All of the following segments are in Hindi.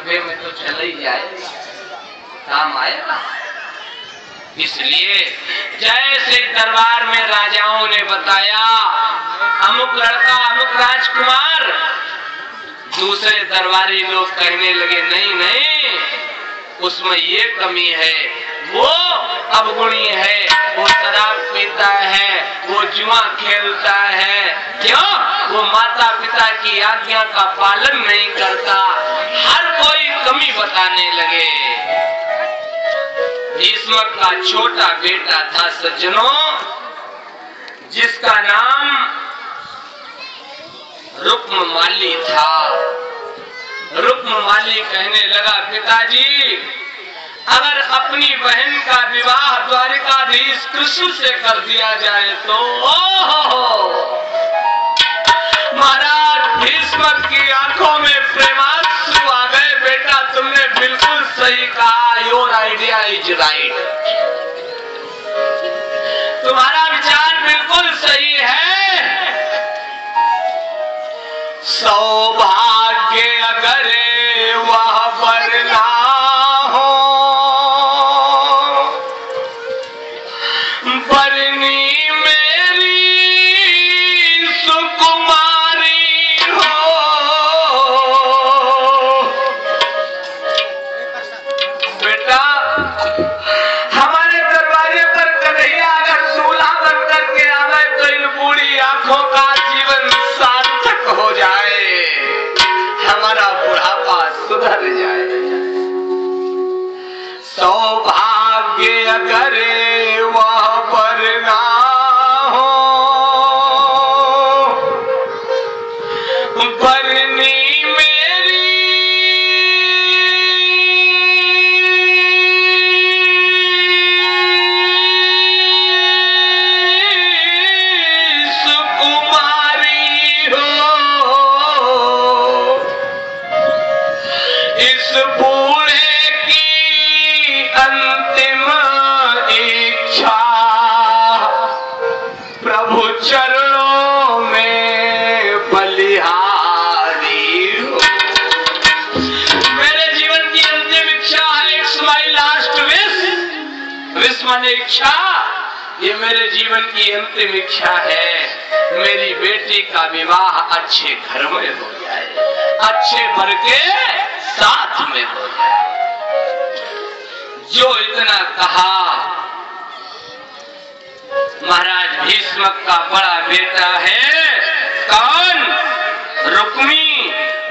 वे में तो चल ही जाए, काम आएगा। इसलिए जैसे दरबार में राजाओं ने बताया अमुक लड़का अमुक राजकुमार, दूसरे दरबारी लोग कहने लगे नहीं नहीं, उसमें ये कमी है, वो अवगुणी है, वो शराब पीता है, वो जुआ खेलता है, क्यों? वो माता पिता की आज्ञा का पालन नहीं करता। हर कोई कमी बताने लगे। भीष्म का छोटा बेटा था सज्जनों, जिसका नाम रुक्ममाली था। रुक्ममाली कहने लगा पिताजी, अगर अपनी बहन का विवाह द्वारिकाधीश कृष्ण से कर दिया जाए तो महाराज भीष्म की आंखों में प्रेमाश्रु आ गए। बेटा तुमने बिल्कुल सही कहा, योर आइडिया इज राइट, तुम्हारा विचार बिल्कुल सही है। सौभाग्य अगर वह वरना हो, बरनी मेरी सुकुमारी हो। बेटा हमारे दरवाजे पर कन्हैया अगर दूल्हा बन करके आवे तो इन बूढ़ी आंखों का जीवन सार्थक हो जाए, हमारा बुढ़ापा सुधर जाए। सौभाग्य अगर वह वरना हो, बरनी मेरी सुकुमारी हो। इस बूढ़े की अंतिम इच्छा प्रभु चरणों में बलिहारी हो। मेरे जीवन की अंतिम इच्छा, it's my last wish, wish माने इच्छा, ये मेरे जीवन की अंतिम इच्छा है। मेरी बेटी का विवाह अच्छे घर में हो जाए, अच्छे वर के साथ में हो जाए। जो इतना कहा, महाराज भीष्म का बड़ा बेटा है कौन? रुक्मी।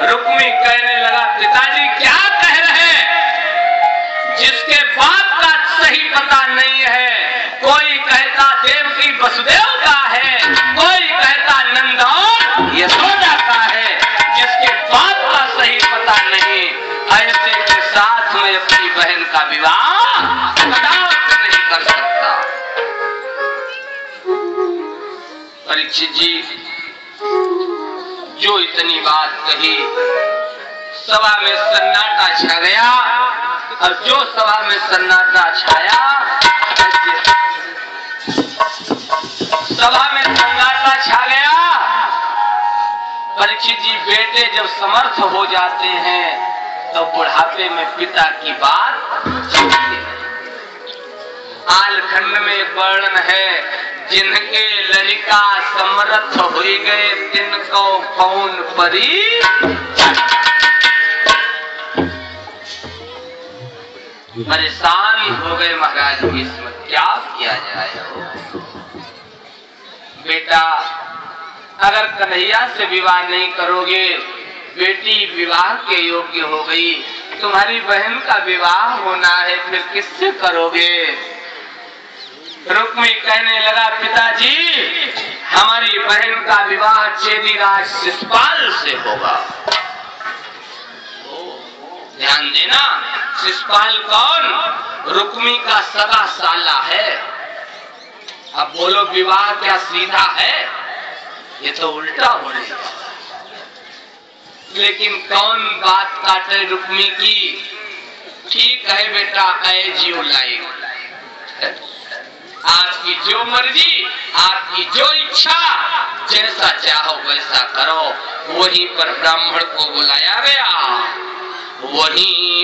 रुक्मी कहने लगा पिताजी क्या कह रहे हैं? जिसके बाप का सही पता नहीं है, कोई कहता देवकी वसुदेव का है, कोई कहता नंद और यशोदा का है, जिसके बाप का सही पता नहीं, ऐसे के साथ में अपनी बहन का विवाह कदापि नहीं कर सकता। परीक्षित जी जो इतनी बात कही, सभा में सन्नाटा छा गया, और जो सभा में सन्नाटा छाया, सभा में सन्नाटा छा गया। परीक्षित जी बेटे जब समर्थ हो जाते हैं तो बुढ़ापे में पिता की बात चलती है। आलखंड में वर्णन है, जिनके ललिका समर्थ हुई गए तिनको कौन परी। परेशान हो गए महाराज भीष्म, क्या किया जाए। बेटा अगर कन्हैया से विवाह नहीं करोगे, बेटी विवाह के योग्य हो गई, तुम्हारी बहन का विवाह होना है, फिर किससे करोगे? रुक्मी कहने लगा पिताजी हमारी बहन का विवाह चेदीराज शिशुपाल से होगा। ध्यान देना, शिशुपाल कौन? रुक्मी का सगा साला है। अब बोलो विवाह क्या सीधा है? ये तो उल्टा होने लगा। लेकिन कौन बात काटे रुक्मी की? ठीक है बेटा, एज यू लाइक, आपकी जो मर्जी, आपकी जो इच्छा, जैसा चाहो वैसा करो। वहीं पर ब्राह्मण को बुलाया गया वहीं